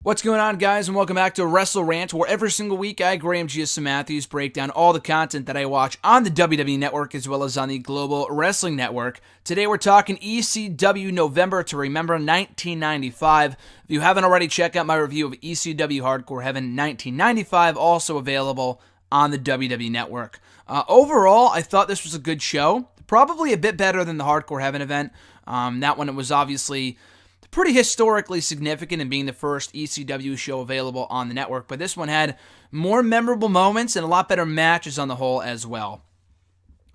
What's going on, guys, and welcome back to WrestleRant, where every single week I, Graham G.S. Matthews, break down all the content that I watch on the WWE Network as well as on the Global Wrestling Network. Today we're talking ECW November to remember 1995. If you haven't already, check out my review of ECW Hardcore Heaven 1995, also available on the WWE Network. Overall, I thought this was a good show, probably a bit better than the Hardcore Heaven event. That one, it was obviously pretty historically significant in being the first ECW show available on the network, but this one had more memorable moments and a lot better matches on the whole as well.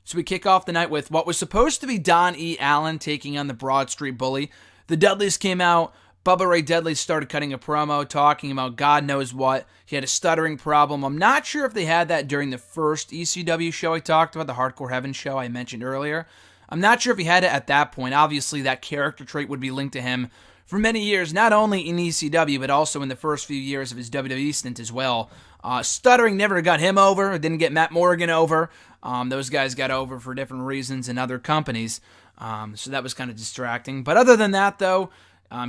So we kick off the night with what was supposed to be Don E. Allen taking on the Broad Street Bully. The Dudleys came out. Bubba Ray Dudley started cutting a promo, talking about God knows what. He had a stuttering problem. I'm not sure if they had that during the first ECW show I talked about, the Hardcore Heaven show I mentioned earlier. I'm not sure if he had it at that point. Obviously, that character trait would be linked to him for many years, not only in ECW, but also in the first few years of his WWE stint as well. Stuttering never got him over. It didn't get Matt Morgan over. Those guys got over for different reasons in other companies. So that was kind of distracting. But other than that, though,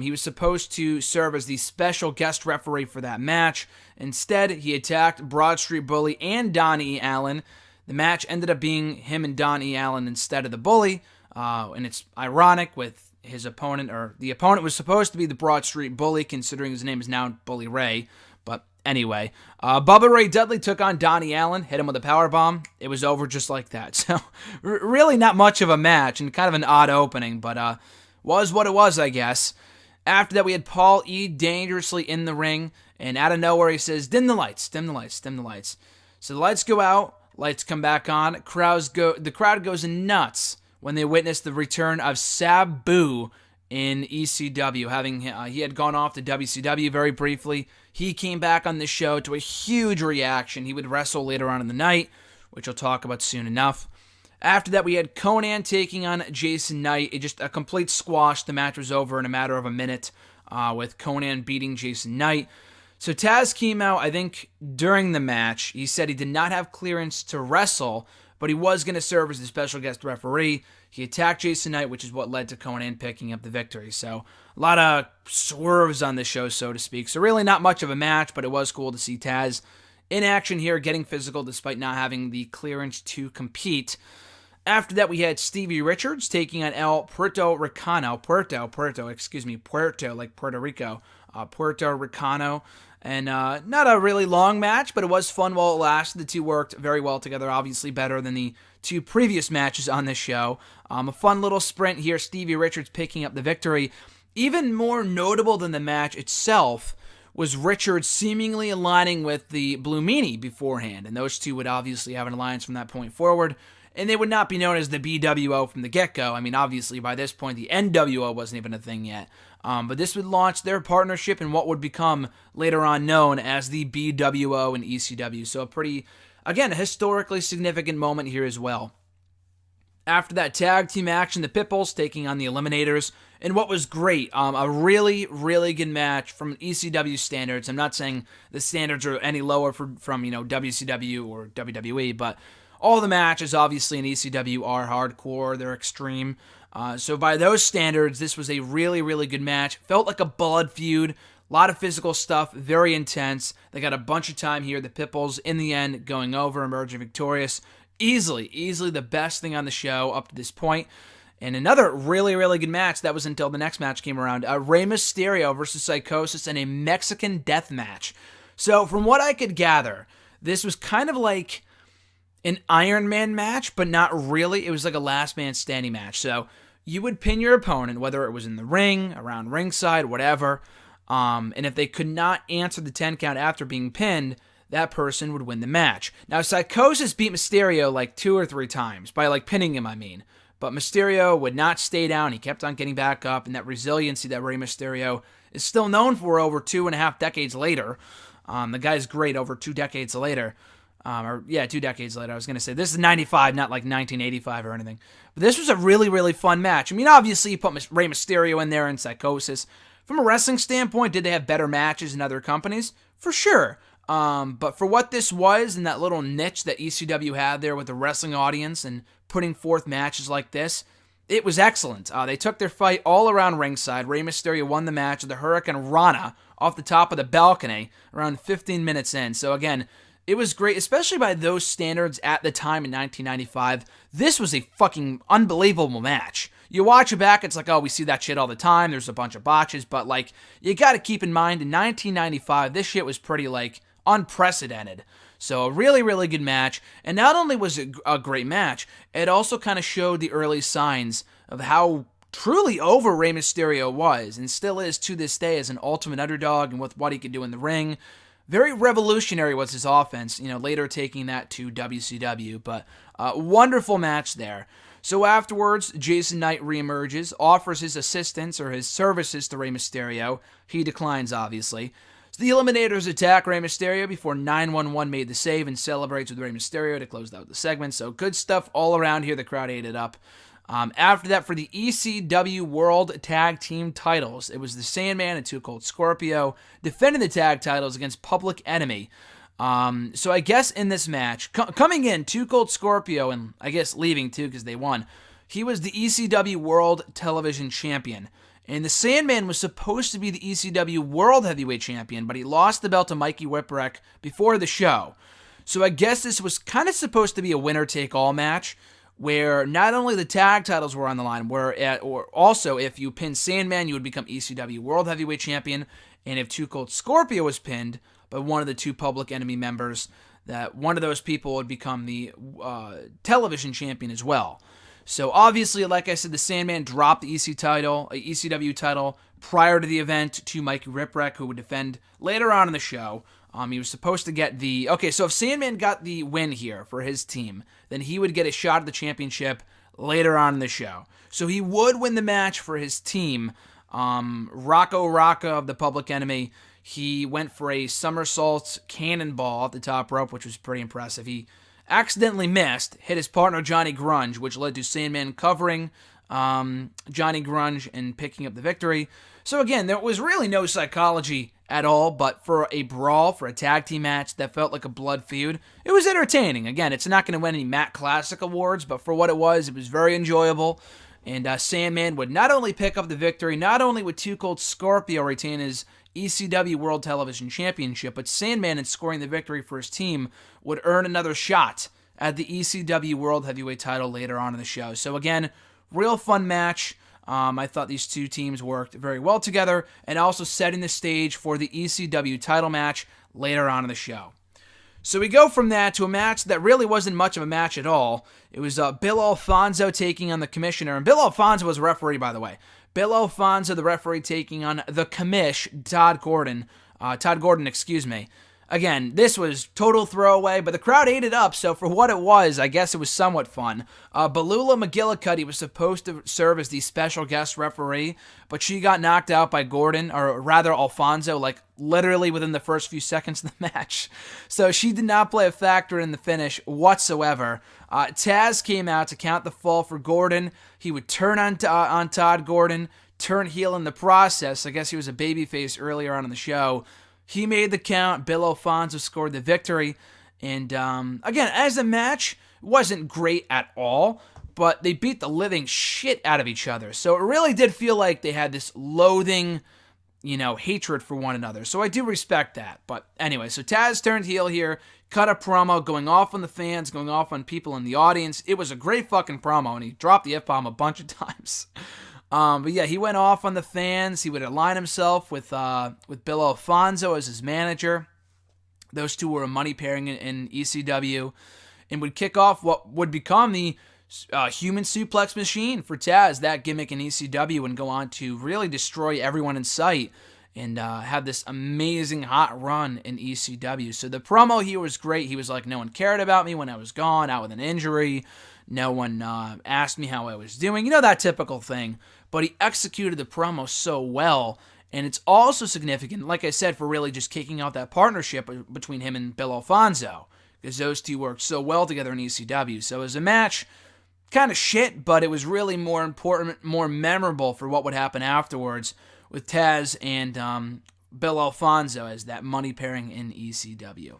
he was supposed to serve as the special guest referee for that match. Instead, he attacked Broad Street Bully and Donnie Allen. The match ended up being him and Donnie Allen instead of the Bully. And it's ironic with his opponent, or the opponent was supposed to be the Broad Street Bully, considering his name is now Bully Ray. But anyway, Bubba Ray Dudley took on Donnie Allen, hit him with a powerbomb. It was over just like that. So really not much of a match and kind of an odd opening, but was what it was, I guess. After that, we had Paul E. dangerously in the ring, and out of nowhere he says, "Dim the lights, dim the lights, dim the lights." So the lights go out, lights come back on, the crowd goes nuts when they witnessed the return of Sabu in ECW. He had gone off to WCW very briefly. He came back on the show to a huge reaction. He would wrestle later on in the night, which I'll talk about soon enough. After that, we had Konnan taking on Jason Knight. It just a complete squash. The match was over in a matter of a minute with Konnan beating Jason Knight. So Tazz came out, I think, during the match. He said he did not have clearance to wrestle, but he was going to serve as the special guest referee. He attacked Jason Knight, which is what led to Konnan picking up the victory. So a lot of swerves on this show, so to speak. So really not much of a match, but it was cool to see Tazz in action here, getting physical despite not having the clearance to compete. After that, we had Stevie Richards taking on El Puerto Ricano. Puerto, like Puerto Rico. Puerto Ricano. And not a really long match, but it was fun while it lasted. The two worked very well together, obviously better than the two previous matches on this show. A fun little sprint here, Stevie Richards picking up the victory. Even more notable than the match itself was Richards seemingly aligning with the Blue Meanie beforehand, and those two would obviously have an alliance from that point forward, and they would not be known as the BWO from the get-go. I mean, obviously, by this point, the NWO wasn't even a thing yet. But this would launch their partnership in what would become later on known as the BWO and ECW. So a pretty, again, a historically significant moment here as well. After that tag team action, the Pitbulls taking on the Eliminators. And what was great, a really, really good match from ECW standards. I'm not saying the standards are any lower from WCW or WWE, but all the matches, obviously, in ECW are hardcore. They're extreme. So by those standards, this was a really, really good match. Felt like a blood feud. A lot of physical stuff. Very intense. They got a bunch of time here. The Pitbulls, in the end, going over, emerging victorious. Easily the best thing on the show up to this point. And another really, really good match. That was until the next match came around. Rey Mysterio versus Psychosis in a Mexican death match. So from what I could gather, this was kind of like an Iron Man match, but not really. It was like a last man standing match. So you would pin your opponent, whether it was in the ring, around ringside, whatever. And if they could not answer the 10 count after being pinned, that person would win the match. Now, Psychosis beat Mysterio like 2 or 3 times, by like pinning him, I mean. But Mysterio would not stay down. He kept on getting back up, and that resiliency that Rey Mysterio is still known for over 2.5 decades later. The guy's great over 2 decades later. 2 decades later, I was going to say. This is 95, not like 1985 or anything. But this was a really, really fun match. I mean, obviously, you put Rey Mysterio in there and Psychosis. From a wrestling standpoint, did they have better matches in other companies? For sure. But for what this was and that little niche that ECW had there with the wrestling audience and putting forth matches like this, it was excellent. They took their fight all around ringside. Rey Mysterio won the match with the Hurricane Rana off the top of the balcony around 15 minutes in. So again, it was great, especially by those standards at the time in 1995. This was a fucking unbelievable match. You watch it back, it's like, oh, we see that shit all the time. There's a bunch of botches, but like, you got to keep in mind, in 1995, this shit was pretty like unprecedented. So a really, really good match. And not only was it a great match, it also kind of showed the early signs of how truly over Rey Mysterio was, and still is to this day as an ultimate underdog and with what he could do in the ring. Very revolutionary was his offense, later taking that to WCW, but wonderful match there. So afterwards, Jason Knight reemerges, offers his assistance or his services to Rey Mysterio. He declines, obviously. So the Eliminators attack Rey Mysterio before 911 made the save and celebrates with Rey Mysterio to close out the segment. So good stuff all around here. The crowd ate it up. After that, for the ECW World Tag Team titles, it was the Sandman and Too Cold Scorpio defending the tag titles against Public Enemy. So I guess in this match, coming in, Too Cold Scorpio, and I guess leaving too because they won, he was the ECW World Television Champion. And the Sandman was supposed to be the ECW World Heavyweight Champion, but he lost the belt to Mikey Whipwreck before the show. So I guess this was kind of supposed to be a winner-take-all match, where not only the tag titles were on the line, or also if you pinned Sandman, you would become ECW World Heavyweight Champion, and if Too Cold Scorpio was pinned by one of the two Public Enemy members, that one of those people would become the television champion as well. So obviously, like I said, the Sandman dropped the ECW title prior to the event to Mikey Whipwreck, who would defend later on in the show. He was supposed to get so if Sandman got the win here for his team, then he would get a shot at the championship later on in the show. So he would win the match for his team. Rocco Rocca of the Public Enemy, he went for a somersault cannonball at the top rope, which was pretty impressive. He accidentally missed, hit his partner Johnny Grunge, which led to Sandman covering Johnny Grunge and picking up the victory. So again, there was really no psychology at all, but for a brawl, for a tag team match that felt like a blood feud, it was entertaining. Again, it's not going to win any Matt Classic awards, but for what it was very enjoyable. And Sandman would not only pick up the victory, not only would Too Cold Scorpio retain his ECW World Television Championship, but Sandman, in scoring the victory for his team, would earn another shot at the ECW World Heavyweight title later on in the show. So again, real fun match. I thought these two teams worked very well together, and also setting the stage for the ECW title match later on in the show. So we go from that to a match that really wasn't much of a match at all. It was Bill Alfonso taking on the Commissioner, and Bill Alfonso was a referee, by the way. Bill Alfonso, the referee, taking on the Commish, Todd Gordon. Again, this was total throwaway, but the crowd ate it up, so for what it was, I guess it was somewhat fun. Balula McGillicuddy was supposed to serve as the special guest referee, but she got knocked out by Gordon, or rather Alfonso, like literally within the first few seconds of the match. So she did not play a factor in the finish whatsoever. Tazz came out to count the fall for Gordon. He would turn on Todd Gordon, turn heel in the process. I guess he was a babyface earlier on in the show. He made the count. Bill Alfonso scored the victory. And again, as a match, it wasn't great at all, but they beat the living shit out of each other. So it really did feel like they had this loathing, hatred for one another. So I do respect that. But anyway, so Tazz turned heel here, cut a promo, going off on the fans, going off on people in the audience. It was a great fucking promo, and he dropped the F-bomb a bunch of times. But yeah, he went off on the fans. He would align himself with Bill Alfonso as his manager. Those two were a money pairing in ECW, and would kick off what would become the human suplex machine for Tazz, that gimmick in ECW, and go on to really destroy everyone in sight and have this amazing hot run in ECW. So the promo here was great. He was like, no one cared about me when I was gone, out with an injury. No one asked me how I was doing. That typical thing. But he executed the promo so well. And it's also significant, like I said, for really just kicking out that partnership between him and Bill Alfonso, because those two worked so well together in ECW. So as a match, kind of shit, but it was really more important, more memorable for what would happen afterwards with Tazz and Bill Alfonso as that money pairing in ECW.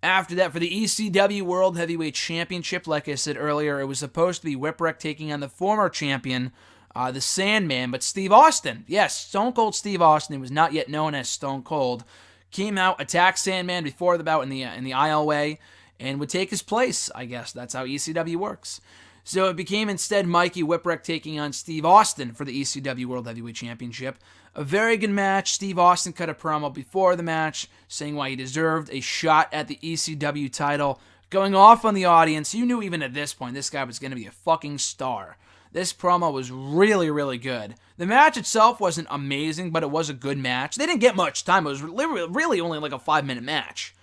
After that, for the ECW World Heavyweight Championship, like I said earlier, it was supposed to be Whipwreck taking on the former champion, the Sandman, but Steve Austin. Yes, Stone Cold Steve Austin, who was not yet known as Stone Cold, came out, attacked Sandman before the bout in the aisleway, and would take his place. I guess that's how ECW works. So it became instead Mikey Whipwreck taking on Steve Austin for the ECW World Heavyweight Championship. A very good match. Steve Austin cut a promo before the match, saying why he deserved a shot at the ECW title, going off on the audience. You knew even at this point this guy was going to be a fucking star. This promo was really, really good. The match itself wasn't amazing, but it was a good match. They didn't get much time. It was really only like a 5-minute match.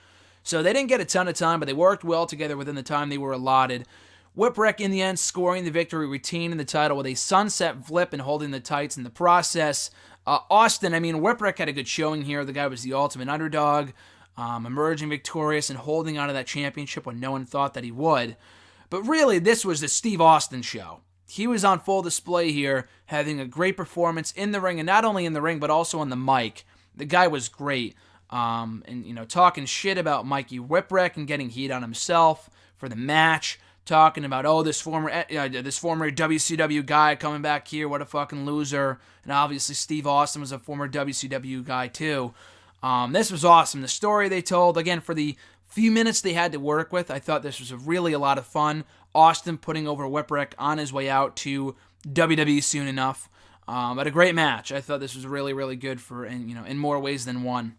So they didn't get a ton of time, but they worked well together within the time they were allotted. Whipwreck in the end scoring the victory, retaining the title with a sunset flip and holding the tights in the process. Whipwreck had a good showing here. The guy was the ultimate underdog, emerging victorious and holding onto that championship when no one thought that he would. But really, this was the Steve Austin show. He was on full display here, having a great performance in the ring, and not only in the ring, but also on the mic. The guy was great. Talking shit about Mikey Whipwreck and getting heat on himself for the match. Talking about, this former WCW guy coming back here, what a fucking loser. And obviously Steve Austin was a former WCW guy too. This was awesome. The story they told, again, for the few minutes they had to work with, I thought this was really a lot of fun. Austin putting over Whipwreck on his way out to WWE soon enough. But a great match. I thought this was really, really good in more ways than one.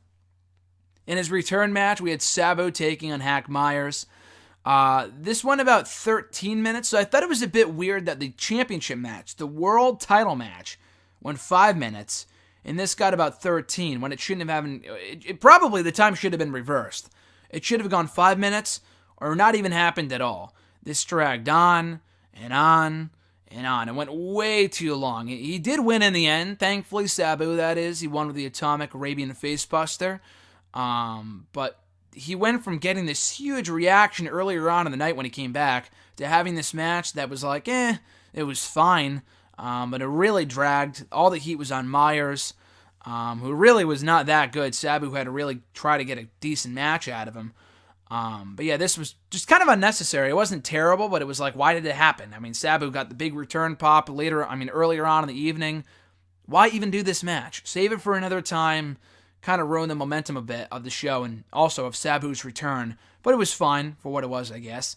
In his return match, we had Sabu taking on Hack Myers. This went about 13 minutes, so I thought it was a bit weird that the championship match, the world title match, went 5 minutes, and this got about 13, when it shouldn't have happened. Probably the time should have been reversed. It should have gone 5 minutes, or not even happened at all. This dragged on, and on, and on. It went way too long. He did win in the end, thankfully, Sabu, that is. He won with the Atomic Arabian Facebuster. But he went from getting this huge reaction earlier on in the night when he came back to having this match that was like, it was fine. But it really dragged. All the heat was on Myers, who really was not that good. Sabu had to really try to get a decent match out of him. But yeah, this was just kind of unnecessary. It wasn't terrible, but it was like, why did it happen? I mean, Sabu got the big return pop earlier on in the evening. Why even do this match? Save it for another time. Kind of ruined the momentum a bit of the show and also of Sabu's return. But it was fine for what it was, I guess.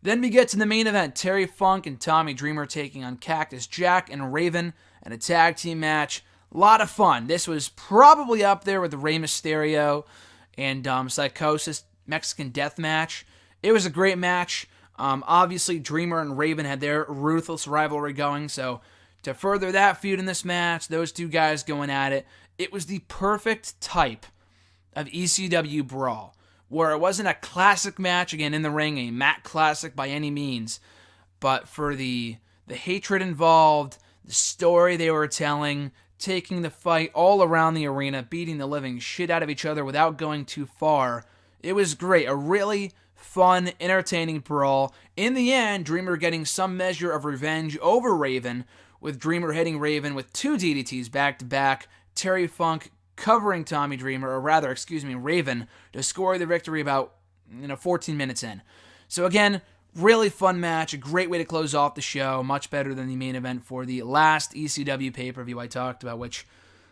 Then we get to the main event. Terry Funk and Tommy Dreamer taking on Cactus Jack and Raven in a tag team match. A lot of fun. This was probably up there with Rey Mysterio and Psychosis Mexican Death Match. It was a great match. Obviously, Dreamer and Raven had their ruthless rivalry going, so to further that feud in this match, those two guys going at it, it was the perfect type of ECW brawl, where it wasn't a classic match, again, in the ring, a mat classic by any means, but for the hatred involved, the story they were telling, taking the fight all around the arena, beating the living shit out of each other without going too far. It was great. A really fun, entertaining brawl. In the end, Dreamer getting some measure of revenge over Raven, with Dreamer hitting Raven with 2 DDTs back-to-back. Terry Funk covering Raven, to score the victory about 14 minutes in. So again, really fun match. A great way to close off the show. Much better than the main event for the last ECW pay-per-view I talked about, which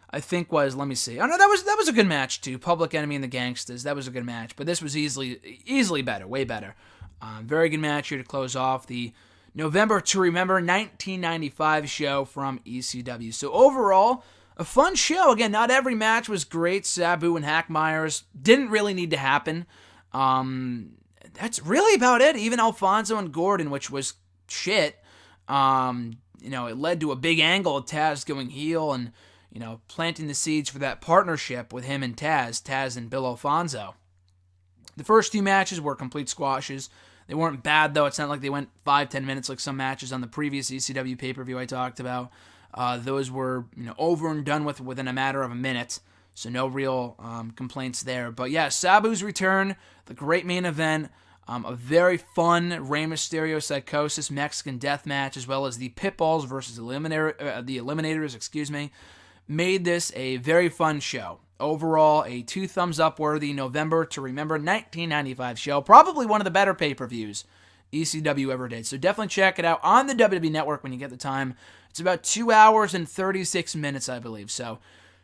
I think was, let me see. Oh no, that was a good match too. Public Enemy and the Gangstas. That was a good match, but this was easily better, way better. Very good match here to close off the November to Remember 1995 show from ECW. So overall, a fun show. Again, not every match was great. Sabu and Hack Myers didn't really need to happen. That's really about it. Even Alfonso and Gordon, which was shit. It led to a big angle of Tazz going heel and planting the seeds for that partnership with him and Tazz and Bill Alfonso. The first 2 matches were complete squashes. They weren't bad, though. It's not like they went 5-10 minutes like some matches on the previous ECW pay-per-view I talked about. Those were over and done with within a matter of a minute, so no real complaints there. But yeah, Sabu's return, the great main event, a very fun Rey Mysterio Psychosis Mexican Death Match, as well as the Pitbulls versus the Eliminators, made this a very fun show. Overall, a 2 thumbs up worthy November to Remember 1995 show. Probably one of the better pay-per-views ECW ever did. So definitely check it out on the WWE Network when you get the time. It's about 2 hours and 36 minutes, I believe. So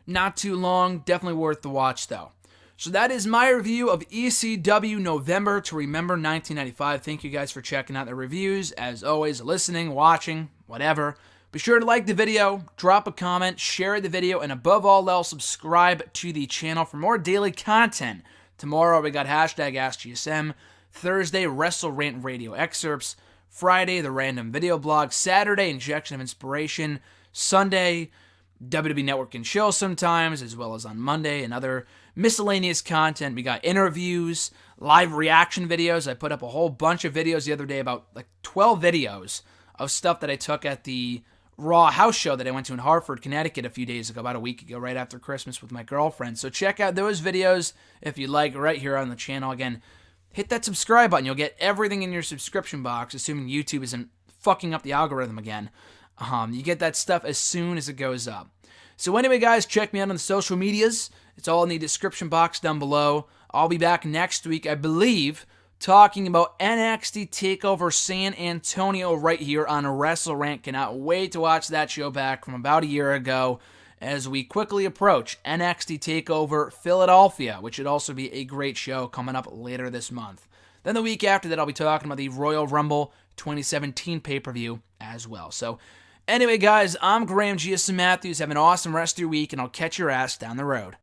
not too long. Definitely worth the watch, though. So that is my review of ECW November to Remember 1995. Thank you guys for checking out the reviews. As always, listening, watching, whatever. Be sure to like the video, drop a comment, share the video, and above all else, subscribe to the channel for more daily content. Tomorrow we got hashtag AskGSM. Thursday, WrestleRant radio excerpts. Friday, the random video blog. Saturday, injection of inspiration. Sunday, WWE Network and chill sometimes, as well as on Monday and other miscellaneous content. We got interviews, live reaction videos. I put up a whole bunch of videos the other day, about like 12 videos of stuff that I took at the Raw house show that I went to in Hartford, Connecticut a few days ago, about a week ago, right after Christmas with my girlfriend. So check out those videos if you like, right here on the channel. Again, hit that subscribe button. You'll get everything in your subscription box, assuming YouTube isn't fucking up the algorithm again. You get that stuff as soon as it goes up. So anyway, guys, check me out on the social medias. It's all in the description box down below. I'll be back next week, I believe, talking about NXT TakeOver San Antonio right here on WrestleRant. Cannot wait to watch that show back from about a year ago as we quickly approach NXT TakeOver Philadelphia, which should also be a great show coming up later this month. Then the week after that, I'll be talking about the Royal Rumble 2017 pay-per-view as well. So anyway, guys, I'm Graham GSM Matthews. Have an awesome rest of your week, and I'll catch your ass down the road.